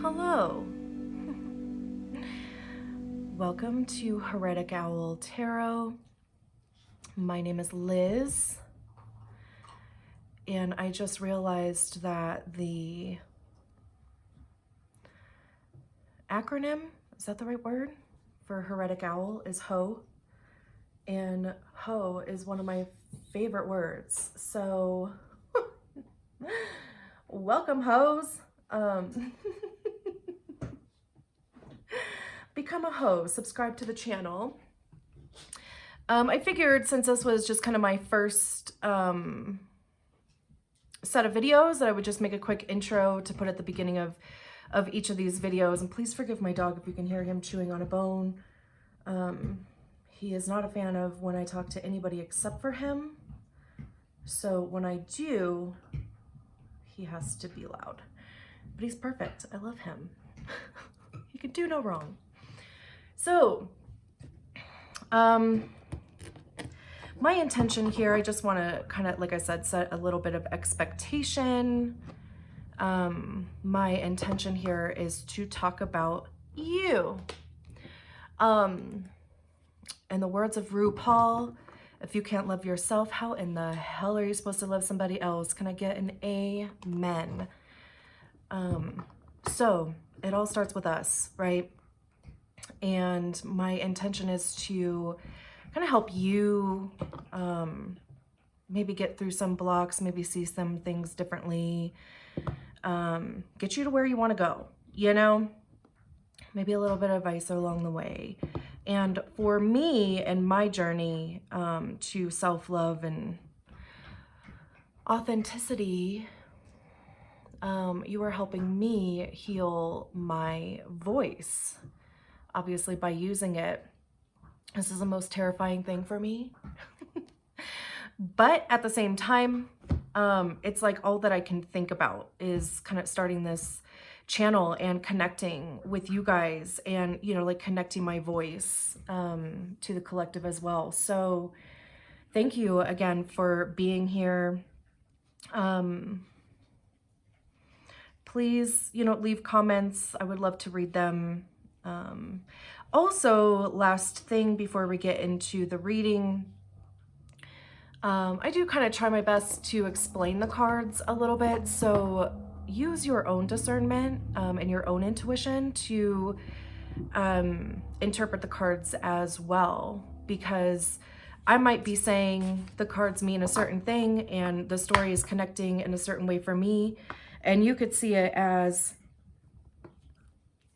Hello. Welcome to Heretic Owl Tarot. My name is Liz, and I just realized that the acronym, is that the right word, for Heretic Owl is HO, and HO is one of my favorite words. So, welcome, hoes. Become a hoe, subscribe to the channel. I figured since this was just kind of my first set of videos that I would just make a quick intro to put at the beginning of each of these videos. And please forgive my dog if you can hear him chewing on a bone. He is not a fan of when I talk to anybody except for him. So when I do, he has to be loud. But he's perfect. I love him. He can do no wrong. So, my intention here, I just want to kind of, like I said, set a little bit of expectation. My intention here is to talk about you. In the words of RuPaul, if you can't love yourself, how in the hell are you supposed to love somebody else? Can I get an amen? So it all starts with us, right? And my intention is to kind of help you maybe get through some blocks, maybe see some things differently, get you to where you want to go, you know, maybe a little bit of advice along the way. And for me and my journey to self-love and authenticity, you are helping me heal my voice, obviously by using it. This is the most terrifying thing for me. But at the same time, it's like all that I can think about is kind of starting this channel and connecting with you guys and, you know, like connecting my voice to the collective as well. So thank you again for being here. Please, you know, leave comments. I would love to read them. Also, last thing before we get into the reading, I do kind of try my best to explain the cards a little bit. So use your own discernment and your own intuition to interpret the cards as well, because I might be saying the cards mean a certain thing and the story is connecting in a certain way for me, and you could see it as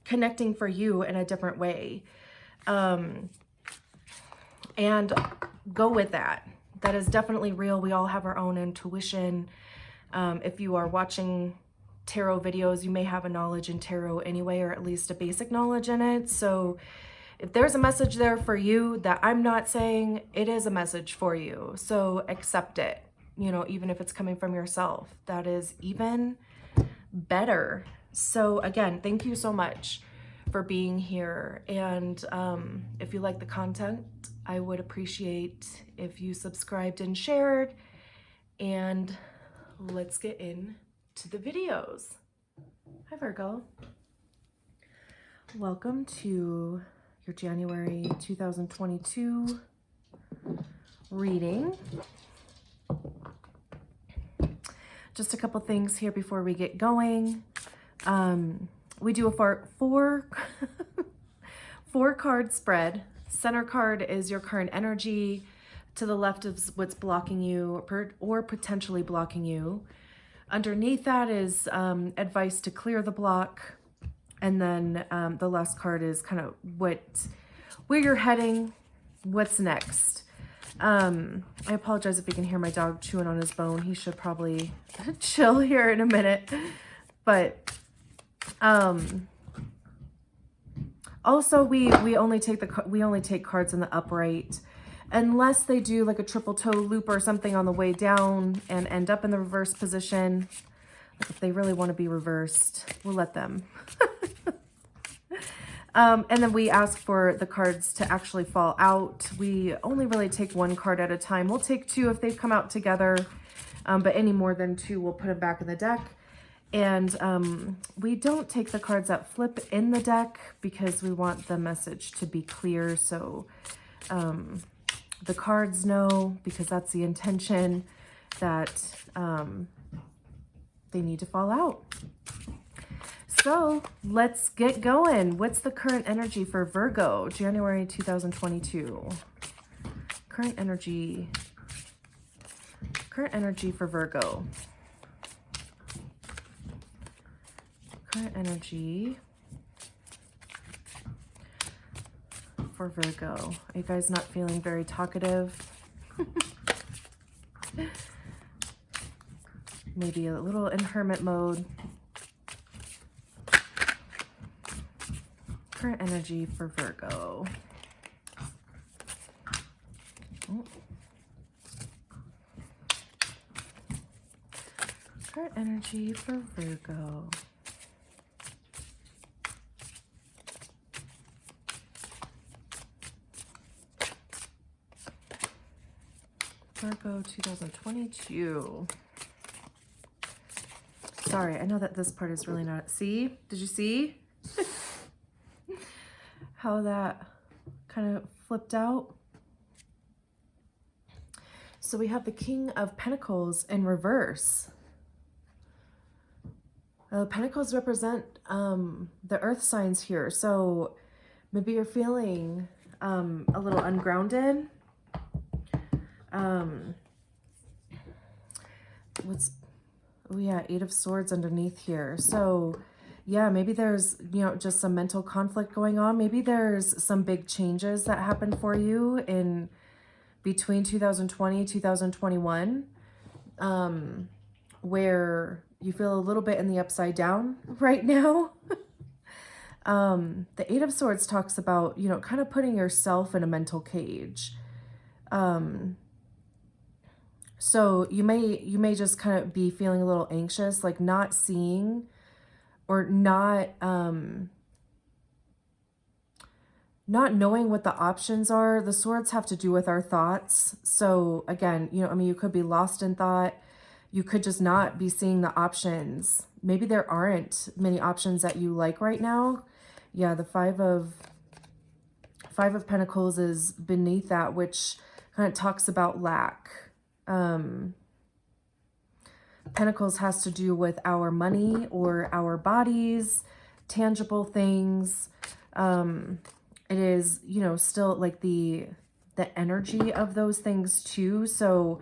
connecting for you in a different way. And go with that. That is definitely real. We all have our own intuition. If you are watching tarot videos, you may have a knowledge in tarot anyway, or at least a basic knowledge in it. So if there's a message there for you that I'm not saying, it is a message for you. So accept it, you know, even if it's coming from yourself. That is even better. So again, thank you so much for being here. And if you like the content, I would appreciate if you subscribed and shared. And let's get into the videos. Hi, Virgo. Welcome to your January 2022 reading. Just a couple things here before we get going. We do a four card spread. Center card is your current energy. To the left is what's blocking you or potentially blocking you. Underneath that is advice to clear the block. And then the last card is kind of where you're heading, what's next. I apologize if you can hear my dog chewing on his bone. He should probably chill here in a minute. But also we only take cards in the upright unless they do like a triple toe loop or something on the way down and end up in the reverse position. Like if they really want to be reversed, we'll let them. And then we ask for the cards to actually fall out. We only really take one card at a time. We'll take two if they've come out together, but any more than two, we'll put them back in the deck. And we don't take the cards that flip in the deck because we want the message to be clear. So the cards know, because that's the intention, that they need to fall out. So let's get going. What's the current energy for Virgo, January 2022? Current energy for Virgo. Current energy for Virgo. Are you guys not feeling very talkative? Maybe a little in hermit mode. Current energy for Virgo. Oh. Current energy for Virgo. Virgo 2022. Sorry, I know that this part is really not... See? Did you see? How that kind of flipped out? So we have the King of Pentacles in reverse. Pentacles represent the earth signs here. So maybe you're feeling a little ungrounded. Oh yeah, Eight of Swords underneath here. So yeah, maybe there's, you know, just some mental conflict going on. Maybe there's some big changes that happened for you in between 2020, 2021, where you feel a little bit in the upside down right now. The Eight of Swords talks about, you know, kind of putting yourself in a mental cage. So you may just kind of be feeling a little anxious, like not seeing or not knowing what the options are. The swords have to do with our thoughts. So again, you know, I mean, you could be lost in thought. You could just not be seeing the options. Maybe there aren't many options that you like right now. Yeah, the Five of Pentacles is beneath that, which kind of talks about lack. Pentacles has to do with our money or our bodies, tangible things. It is, you know, still like the energy of those things too. So,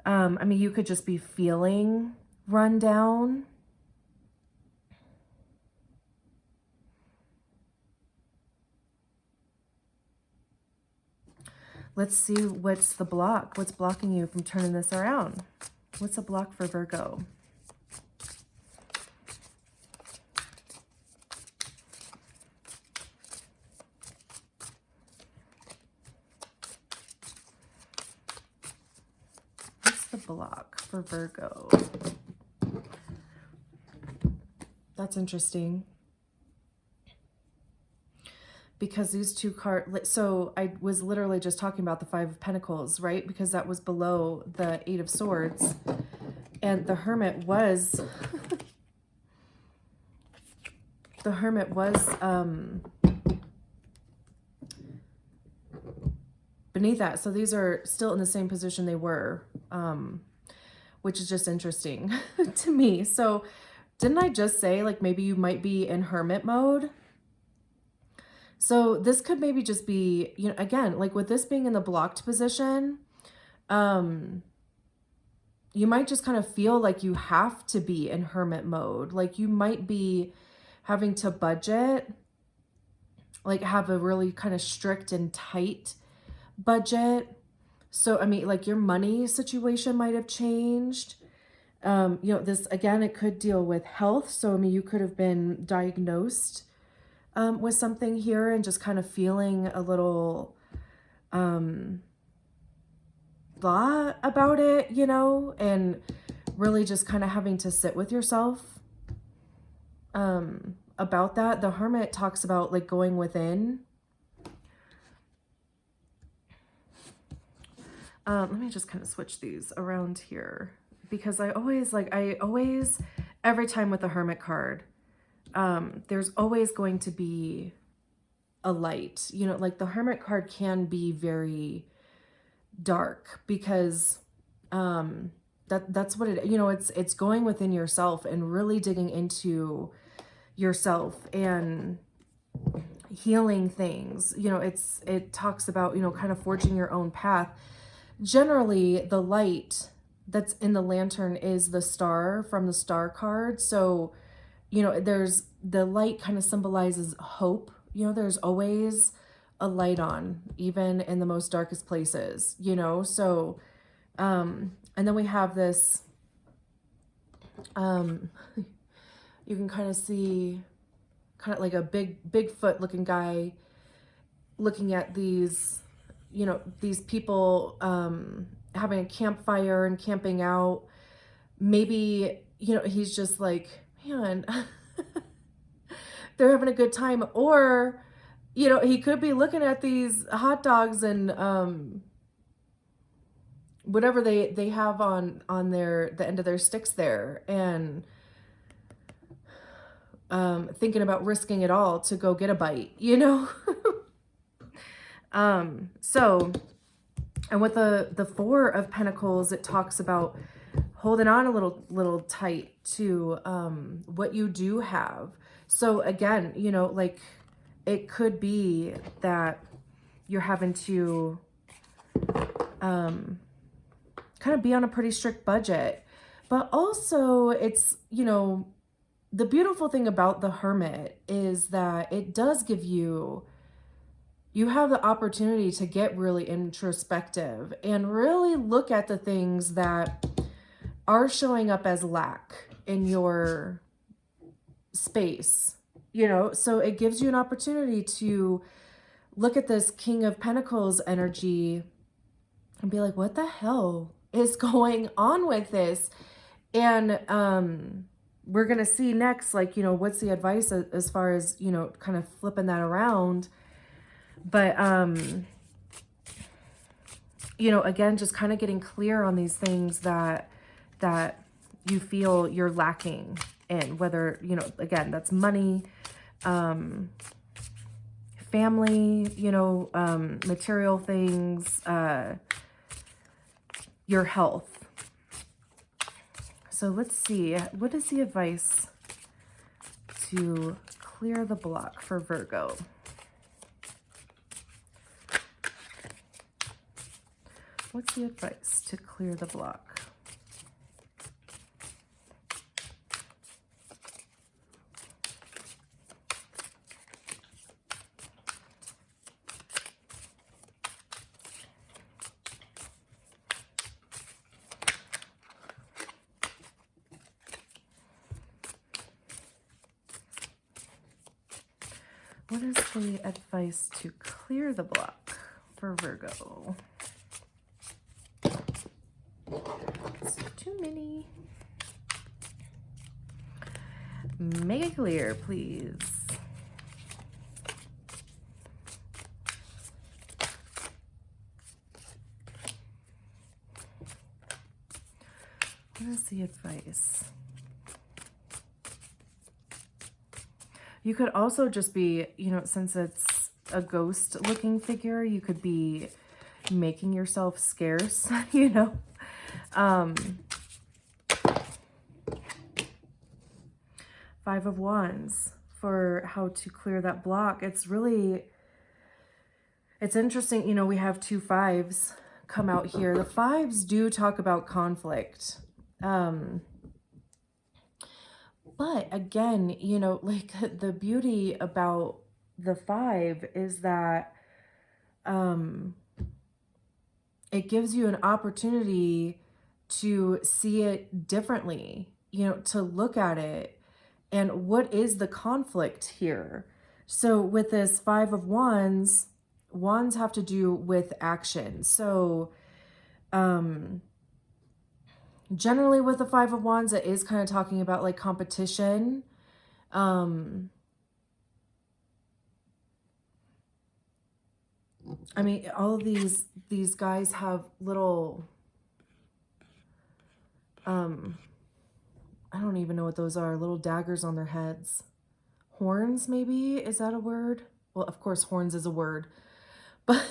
I mean, you could just be feeling run down. Let's see what's the block. What's blocking you from turning this around? What's a block for Virgo? What's the block for Virgo? That's interesting. Because these two cards, so I was literally just talking about the Five of Pentacles, right? Because that was below the Eight of Swords. And the Hermit was, beneath that. So these are still in the same position they were, which is just interesting to me. So didn't I just say, like, maybe you might be in Hermit mode? So this could maybe just be, you know, again, like with this being in the blocked position, you might just kind of feel like you have to be in hermit mode. Like you might be having to budget, like have a really kind of strict and tight budget. So, I mean, like your money situation might have changed. You know, this, again, it could deal with health. So, I mean, you could have been diagnosed with something here and just kind of feeling a little blah about it, you know, and really just kind of having to sit with yourself about that. The Hermit talks about like going within. Let me just kind of switch these around here because I always every time with the Hermit card, there's always going to be a light. You know, like the Hermit card can be very dark because that's what it, you know, it's going within yourself and really digging into yourself and healing things. You know, it talks about, you know, kind of forging your own path. Generally, the light that's in the lantern is the star from the star card. So, you know, there's the light kind of symbolizes hope. You know, there's always a light on, even in the most darkest places, you know? So, and then we have this, you can kind of see kind of like a Bigfoot looking guy looking at these, you know, these people, having a campfire and camping out. Maybe, you know, he's just like, man, they're having a good time. Or, you know, he could be looking at these hot dogs and whatever they have on the end of their sticks there, and thinking about risking it all to go get a bite, you know? So, and with the Four of Pentacles, it talks about holding on a little tight to what you do have. So again, you know, like it could be that you're having to kind of be on a pretty strict budget, but also it's, you know, the beautiful thing about the Hermit is that it does give you have the opportunity to get really introspective and really look at the things that are showing up as lack in your space, you know? So it gives you an opportunity to look at this King of Pentacles energy and be like, what the hell is going on with this? And we're going to see next, like, you know, what's the advice as far as, you know, kind of flipping that around. But, you know, again, just kind of getting clear on these things that you feel you're lacking in, whether, you know, again, that's money, family, you know, material things, your health. So let's see, what is the advice to clear the block for Virgo? What's the advice to clear the block? What is the advice to clear the block for Virgo? It's too many. Make it clear, please. What is the advice? You could also just be, you know, since it's a ghost looking figure, you could be making yourself scarce, you know. 5 of Wands for how to clear that block. It's really, it's interesting, you know, we have 2 5s come out here. The 5s do talk about conflict. But again, you know, like the beauty about the 5 is that it gives you an opportunity to see it differently, you know, to look at it and what is the conflict here. So with this 5 of Wands, wands have to do with action. So generally with the 5 of Wands, it is kind of talking about like competition. I mean, all of these guys have little, I I don't even know what those are. Little daggers on their heads. Horns, maybe? Is that a word? Well, of course, horns is a word. But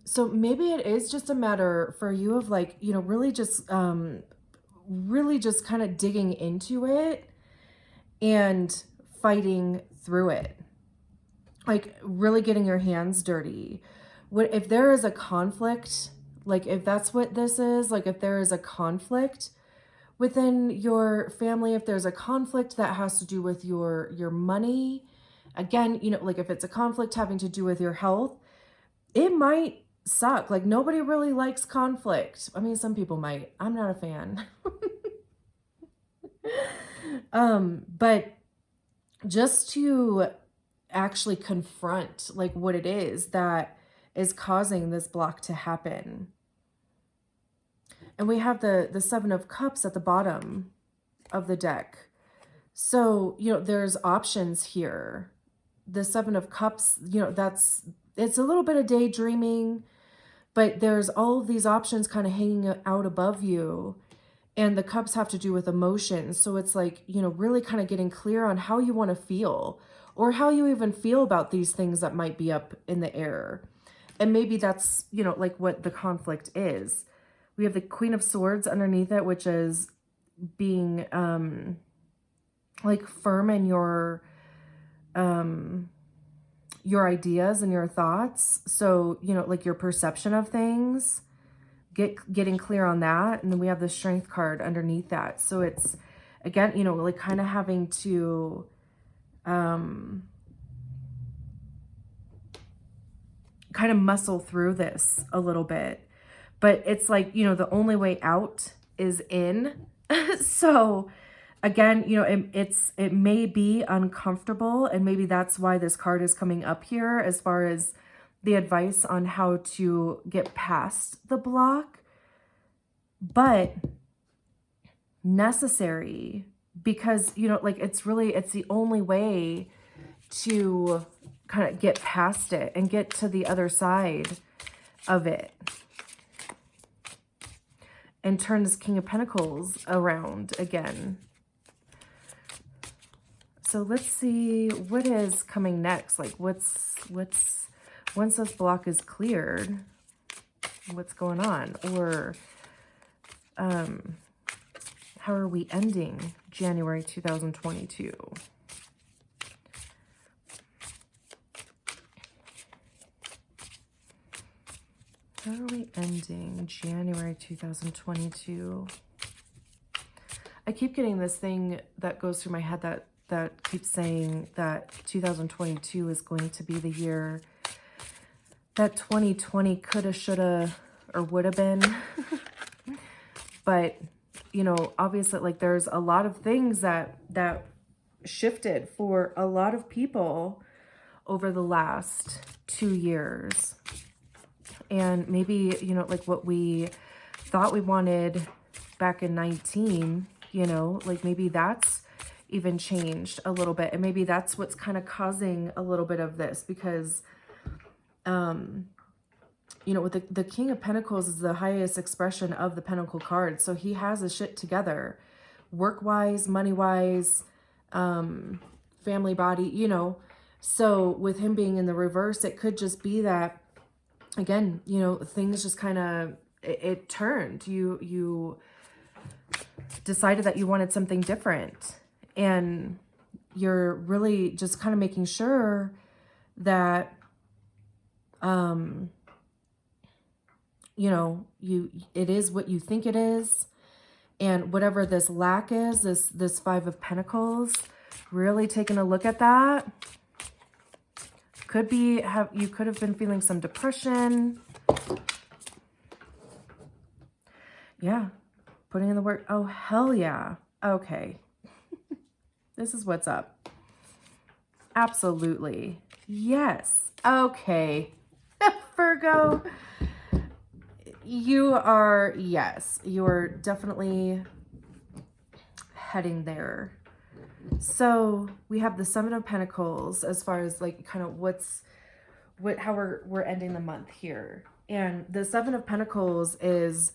so maybe it is just a matter for you of like, you know, really just kind of digging into it and fighting through it. Like really getting your hands dirty. If there is a conflict, like if that's what this is, like if there is a conflict within your family, if there's a conflict that has to do with your money, again, you know, like if it's a conflict having to do with your health, it might suck. Like nobody really likes conflict. I mean, some people might. I'm not a fan. But just to actually confront like what it is that is causing this block to happen. And we have the Seven of Cups at the bottom of the deck. So, you know, there's options here. The Seven of Cups, you know, it's a little bit of daydreaming, but there's all of these options kind of hanging out above you. And the cups have to do with emotions. So it's like, you know, really kind of getting clear on how you want to feel or how you even feel about these things that might be up in the air. And maybe that's, you know, like what the conflict is. We have the Queen of Swords underneath it, which is being like firm in your ideas and your thoughts. So, you know, like your perception of things, getting clear on that. And then we have the Strength card underneath that. So it's, again, you know, like kind of having to kind of muscle through this a little bit. But it's like, you know, the only way out is in. So again, you know, it may be uncomfortable, and maybe that's why this card is coming up here as far as the advice on how to get past the block, but necessary, because, you know, like it's the only way to kind of get past it and get to the other side of it and turn this King of Pentacles around again. So let's see what is coming next. Like what's once this block is cleared, what's going on? Or how are we ending January 2022? How are we ending January 2022? I keep getting this thing that goes through my head that keeps saying that 2022 is going to be the year that 2020 coulda, shoulda, or would have been. But, you know, obviously, like there's a lot of things that shifted for a lot of people over the last 2 years. And maybe, you know, like what we thought we wanted back in 19, you know, like maybe that's even changed a little bit. And maybe that's what's kind of causing a little bit of this, because, you know, with the King of Pentacles is the highest expression of the Pentacle card. So he has his shit together, work-wise, money-wise, family, body, you know. So with him being in the reverse, it could just be that, again, you know, things just kind of, it turned. You decided that you wanted something different. And you're really just kind of making sure that, you know, it is what you think it is. And whatever this lack is, this Five of Pentacles, really taking a look at that. Could be, you could have been feeling some depression. Yeah. Putting in the work. Oh, hell yeah. Okay. This is what's up. Absolutely. Yes. Okay. Virgo, you are, yes, you're definitely heading there. So we have the Seven of Pentacles as far as like kind of how we're ending the month here. And the Seven of Pentacles is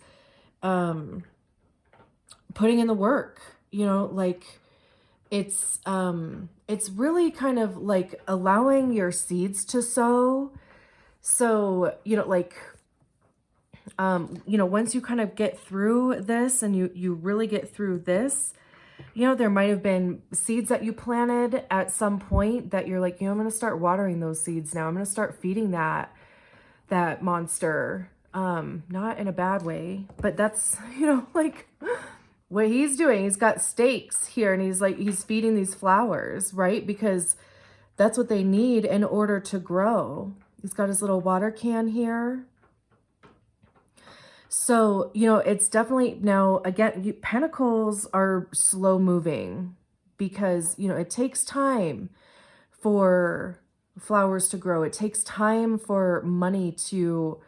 putting in the work, you know, like it's really kind of like allowing your seeds to sow. So, you know, like, you know, once you kind of get through this and you really get through this, you know, there might have been seeds that you planted at some point that you're like, you know, I'm going to start watering those seeds now. I'm going to start feeding that monster. Not in a bad way, but that's, you know, like what he's doing. He's got stakes here and he's like, he's feeding these flowers, right? Because that's what they need in order to grow. He's got his little water can here. So, you know, it's definitely now, again, pentacles are slow moving because, you know, it takes time for flowers to grow. It takes time for money to,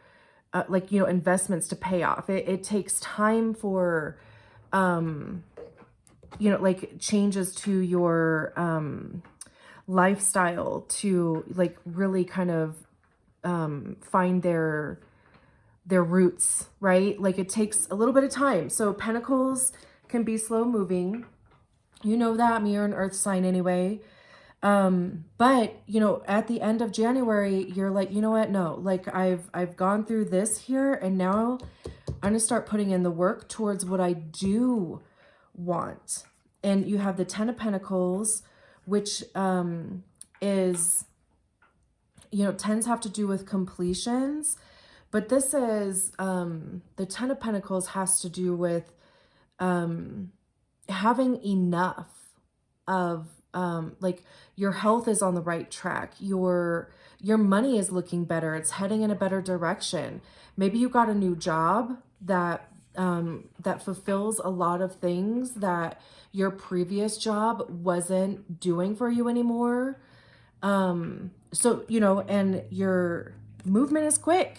like, you know, investments to pay off. It takes time for, you know, like changes to your lifestyle to like really kind of find their roots, right? Like it takes a little bit of time. So pentacles can be slow moving. You know that, I mean, you're an earth sign anyway. But you know, at the end of January, you're like, you know what? No, like I've gone through this here and now I'm gonna start putting in the work towards what I do want. And you have the 10 of Pentacles, which is, you know, 10s have to do with completions. But this is, the 10 of Pentacles has to do with having enough of, like your health is on the right track. Your money is looking better. It's heading in a better direction. Maybe you got a new job that, that fulfills a lot of things that your previous job wasn't doing for you anymore. So, you know, and your movement is quick.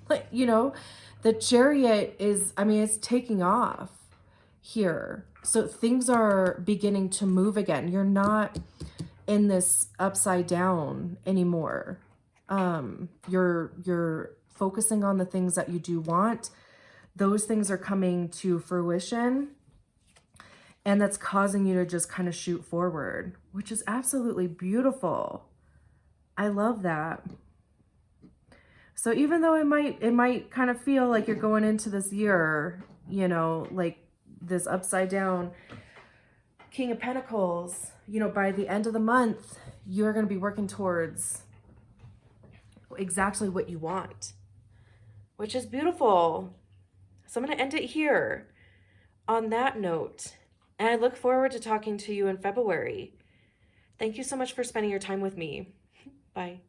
Like, you know, the Chariot is, I mean, it's taking off here. So things are beginning to move again. You're not in this upside down anymore. You're focusing on the things that you do want. Those things are coming to fruition. And that's causing you to just kind of shoot forward, which is absolutely beautiful. I love that. So even though it might kind of feel like you're going into this year, you know, like this upside down King of Pentacles, you know, by the end of the month, you're going to be working towards exactly what you want, which is beautiful. So I'm going to end it here on that note. And I look forward to talking to you in February. Thank you so much for spending your time with me. Bye.